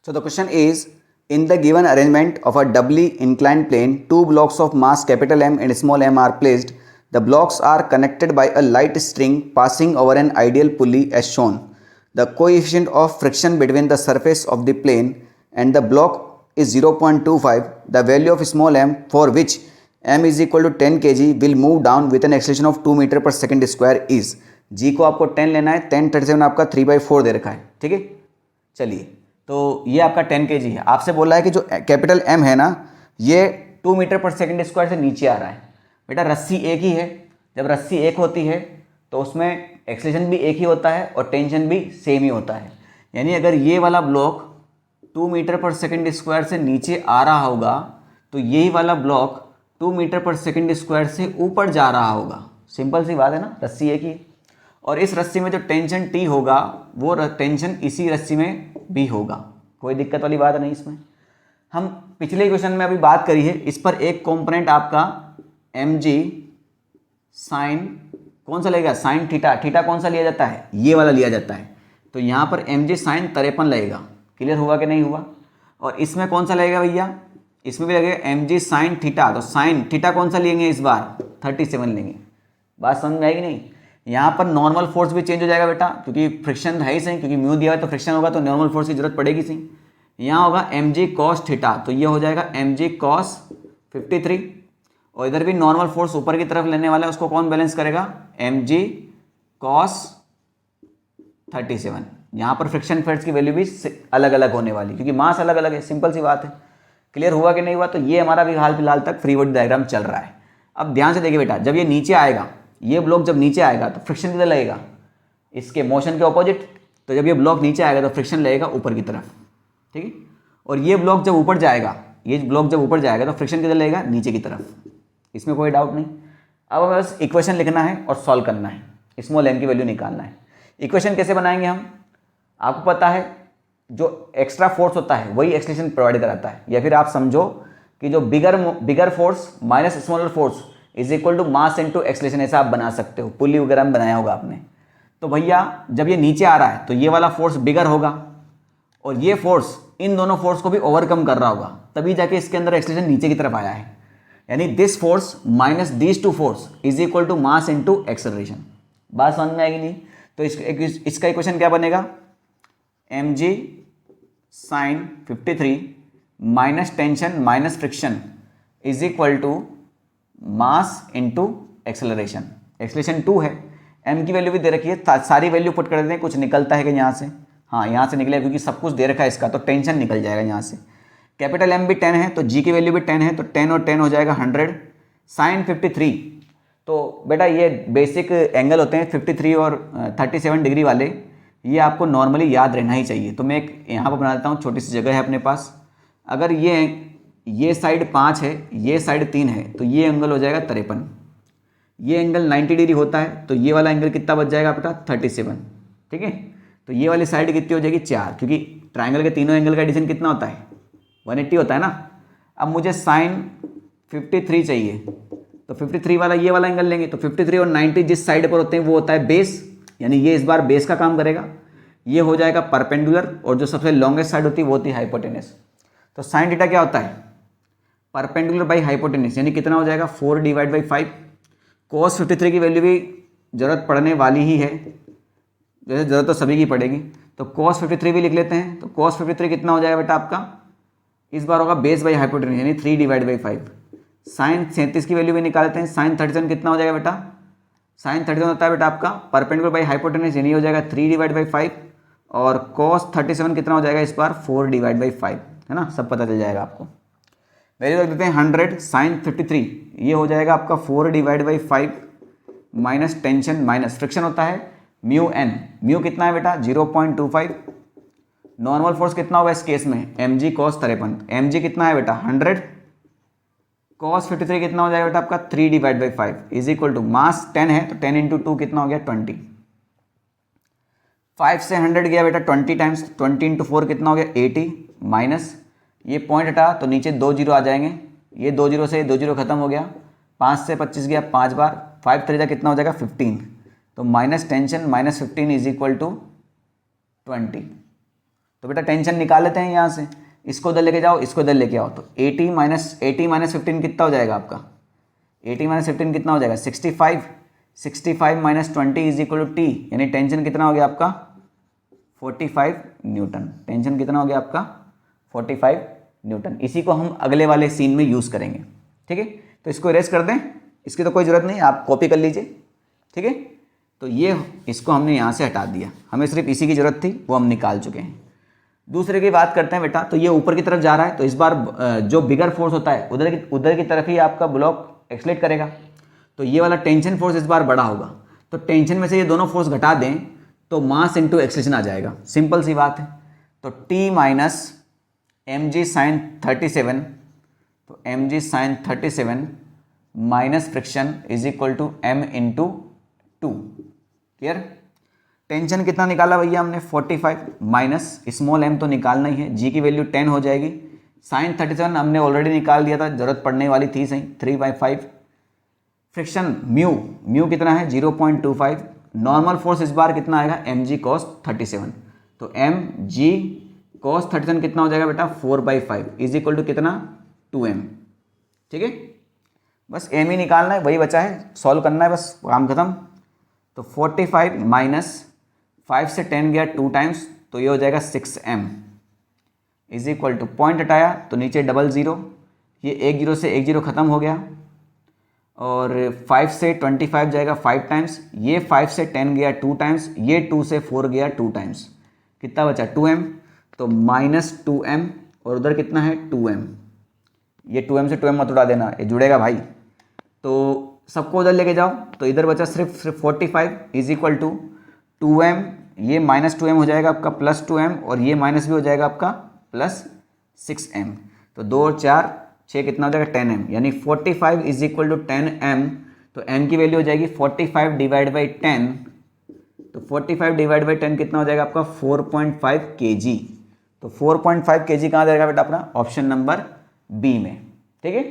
So the question is, in the given arrangement of a doubly inclined plane, two blocks of mass capital M and small m are placed. The blocks are connected by a light string passing over an ideal pulley as shown. The coefficient of friction between the surface of the plane and the block is 0.25. The value of small m, for which m is equal to 10 kg, will move down with an acceleration of 2 metre पर second square is. जी को आपको 10 लेना है, 10 37 आपका 3/4 दे रखा है, ठीक है। चलिए, तो ये आपका 10 kg है। आपसे बोला है कि जो कैपिटल M है ना, ये 2 मीटर पर सेकेंड स्क्वायर से नीचे आ रहा है। बेटा रस्सी एक ही है, जब रस्सी एक होती है तो उसमें एक्सेलरेशन भी एक ही होता है और टेंशन भी सेम ही होता है। यानी अगर ये वाला ब्लॉक 2 मीटर पर सेकेंड स्क्वायर से नीचे आ रहा होगा तो यही वाला ब्लॉक 2 मीटर पर सेकेंड स्क्वायर से ऊपर जा रहा होगा। सिंपल सी बात है ना, रस्सी एक ही है और इस रस्सी में जो टेंशन T होगा वो टेंशन इसी रस्सी में भी होगा। कोई दिक्कत वाली बात नहीं इसमें। हम पिछले क्वेश्चन में अभी बात करी है, इस पर एक कंपोनेंट आपका mg साइन कौन सा लगेगा, साइन थीटा। थीटा कौन सा लिया जाता है, ये वाला लिया जाता है। तो यहाँ पर mg साइन 53 लगेगा। क्लियर हुआ कि नहीं हुआ। और इसमें कौन सा लगेगा भैया, इसमें भी लगेगा mg साइन थीटा। तो साइन थीटा कौन सा लेंगे इस बार, 37 लेंगे। बात समझ में आएगी नहीं। यहाँ पर नॉर्मल फोर्स भी चेंज हो जाएगा बेटा, क्योंकि फ्रिक्शन है ही सही, क्योंकि म्यू दिया है तो फ्रिक्शन होगा तो नॉर्मल फोर्स की जरूरत पड़ेगी सही। यहाँ होगा mg cos थीटा, तो ये हो जाएगा mg cos 53। और इधर भी नॉर्मल फोर्स ऊपर की तरफ लेने वाला है, उसको कौन बैलेंस करेगा, mg cos 37। यहाँ पर फ्रिक्शन फोर्स की वैल्यू भी अलग अलग होने वाली, क्योंकि मास अलग अलग है। सिंपल सी बात है। क्लियर हुआ कि नहीं हुआ। तो ये हमारा भी हाल फिलहाल तक फ्री बॉडी डायग्राम चल रहा है। अब ध्यान से देखिए बेटा, जब ये नीचे आएगा, ये ब्लॉक जब नीचे आएगा तो फ्रिक्शन किधर लगेगा, इसके मोशन के ऑपोजिट। तो जब ये ब्लॉक नीचे आएगा तो फ्रिक्शन लगेगा ऊपर की तरफ, ठीक है। और ये ब्लॉक जब ऊपर जाएगा, ये ब्लॉक जब ऊपर जाएगा तो फ्रिक्शन किधर लगेगा, नीचे की तरफ। इसमें कोई डाउट नहीं। अब हमें बस इक्वेशन लिखना है और सॉल्व करना है, स्मॉल m की वैल्यू निकालना है। इक्वेशन कैसे बनाएंगे हम, आपको पता है जो एक्स्ट्रा फोर्स होता है वही एक्सेलरेशन प्रोवाइड कराता है। या फिर आप समझो कि जो bigger force minus smaller force is equal to mass into acceleration, ऐसा आप बना सकते हो। पुली वगैरह में बनाया होगा आपने। तो भैया जब ये नीचे आ रहा है तो ये वाला फोर्स बिगर होगा और ये फोर्स इन दोनों फोर्स को भी ओवरकम कर रहा होगा, तभी जाके इसके अंदर एक्सेलरेशन नीचे की तरफ आया है। यानी this force minus this two force is equal to mass into acceleration. बात समझ में आएगी नहीं। तो इसका इक्वेशन क्या बनेगा, mg sine 53 minus tension minus friction is equal to mass into acceleration. Acceleration 2 है, m की वैल्यू भी दे रखी है। सारी वैल्यू पुट कर देते हैं, कुछ निकलता है कि यहाँ से, हाँ यहाँ से निकलेगा क्योंकि सब कुछ दे रखा है इसका, तो टेंशन निकल जाएगा यहाँ से। कैपिटल M भी 10 है तो g की वैल्यू भी 10 है, तो 10 और 10 हो जाएगा 100 साइन 53। तो बेटा ये बेसिक एंगल होते हैं 53 और 37 डिग्री वाले, ये आपको नॉर्मली याद रहना ही चाहिए। तो मैं एक यहाँ पर बना देता हूँ, छोटी सी जगह है अपने पास। अगर ये साइड 5 है, ये साइड 3 है, तो ये एंगल हो जाएगा 53। ये एंगल 90 डिग्री होता है, तो ये वाला एंगल कितना बच जाएगा बेटा, 37, ठीक है। तो ये वाली साइड कितनी हो जाएगी, 4, क्योंकि ट्राइंगल के तीनों एंगल का एडिशन कितना होता है, 180 होता है ना। अब मुझे साइन 53 चाहिए, तो 53 वाला ये वाला एंगल लेंगे। तो 53 और 90 जिस साइड पर होते हैं वो होता है बेस, यानी ये इस बार बेस का काम करेगा। ये हो जाएगा परपेंडुलर और जो सबसे लॉन्गेस्ट साइड होती है वो होती है हाइपोटेनस। तो साइन थीटा क्या होता है, परपेंडुलर बाई हाइपोटेनस, यानी कितना हो जाएगा 4/5। cos 53 की वैल्यू भी जरूरत पड़ने वाली ही है, जैसे जरूरत तो सभी की पड़ेगी। तो cos 53 भी लिख लेते हैं। तो cos 53 कितना हो जाएगा बेटा आपका, इस बार होगा बेस बाई हाइपोटेनस, यानी 3/5। साइन 37 की वैल्यू भी निकालते हैं। साइन 37 कितना हो जाएगा बेटा, साइन 37 होता है बेटा आपका परपेंडिकुलर बाई हाइपोटेनस, यानी हो जाएगा 3/5। और cos 37 कितना हो जाएगा इस बार 4/5, है ना, सब पता चल जाएगा आपको। वैल्यू रख देते हैं 100 साइन 53, ये हो जाएगा आपका 4/5 माइनस टेंशन माइनस फ्रिक्शन होता है म्यू एन। म्यू कितना है बेटा 0.25। नॉर्मल फोर्स कितना होगा इस केस में, mg cos 53। mg कितना है बेटा 100, cos 53 कितना हो जाएगा बेटा आपका 3/5 इज इक्वल टू मास 10 है, तो 10 इंटू 2 कितना हो गया 20। 5 से 100 गया बेटा 20 टाइम्स, 20 इंटू 4 कितना हो गया 80 माइनस ये पॉइंट हटा तो नीचे 2 जीरो आ जाएंगे, ये 2 जीरो से 2 जीरो खत्म हो गया। 5 से 25 गया 5 बार, 5 3 कितना हो जाएगा 15। तो minus tension minus 15 is equal to 20। तो बेटा टेंशन निकाल लेते हैं यहाँ से, इसको इधर लेके जाओ, इसको इधर लेके आओ, तो 80 माइनस 15 कितना हो जाएगा आपका, 80 माइनस 15 कितना हो जाएगा 65, 65 minus 20 is equal to T, यानी टेंशन कितना हो गया आपका 45 न्यूटन। टेंशन कितना हो गया आपका 45 न्यूटन। इसी को हम अगले वाले सीन में यूज़ करेंगे, ठीक है। तो इसको इरेज कर दें, इसकी तो कोई ज़रूरत नहीं, आप कॉपी कर लीजिए, ठीक है। तो ये इसको हमने यहाँ से हटा दिया, हमें सिर्फ इसी की ज़रूरत थी, वो हम निकाल चुके हैं। दूसरे की बात करते हैं बेटा, तो ये ऊपर की तरफ जा रहा है, तो इस बार जो बिगर फोर्स होता है उधर की तरफ ही आपका ब्लॉक एक्सलेट करेगा, तो ये वाला टेंशन फोर्स इस बार बड़ा होगा। तो टेंशन में से ये दोनों फोर्स घटा दें तो मास इंटू एक्सलेशन आ जाएगा, सिंपल सी बात है। तो T minus M G sine 37, तो M G sine 37 minus friction is equal to m into 2। Clear. Tension कितना निकाला भैया हमने 45 माइनस स्मॉल m तो निकालना ही है, g की वैल्यू 10 हो जाएगी। साइन 37 हमने ऑलरेडी निकाल दिया था, जरूरत पड़ने वाली थी सही, 3/5। फ्रिक्शन म्यू कितना है 0.25। नॉर्मल फोर्स इस बार कितना आएगा mg cos 37, तो mg cos 37 कितना हो जाएगा बेटा 4/5 इज इक्वल टू कितना 2m। ठीक है, बस m ही निकालना है, वही बचा है, सॉल्व करना है, बस काम खत्म। तो 45 माइनस 5 से 10 गया 2 टाइम्स, तो ये हो जाएगा 6m is equal to, point हटाया तो नीचे डबल ज़ीरो, ये एक जीरो से एक जीरो ख़त्म हो गया, और 5 से 25 जाएगा 5 टाइम्स, ये 5 से 10 गया 2 टाइम्स, ये 2 से 4 गया 2 टाइम्स, कितना बचा 2m, तो माइनस 2m, और उधर कितना है 2m, ये 2m से 2m मत उड़ा देना, ये जुड़ेगा भाई। तो सबको उधर लेके जाओ, तो इधर बचा सिर्फ 45 इज इक्वल टू 2m, ये माइनस 2m हो जाएगा आपका प्लस 2m, और ये माइनस भी हो जाएगा आपका प्लस 6m, तो 2 और 4 6 कितना हो जाएगा 10m, यानी 45 इज इक्वल टू 10m। तो m की वैल्यू हो जाएगी 45 डिवाइड बाई 10, तो 45 डिवाइड बाई 10 कितना हो जाएगा आपका 4.5 kg। तो 4.5 kg कहाँ जाएगा बेटा अपना, ऑप्शन नंबर बी में। ठीक है।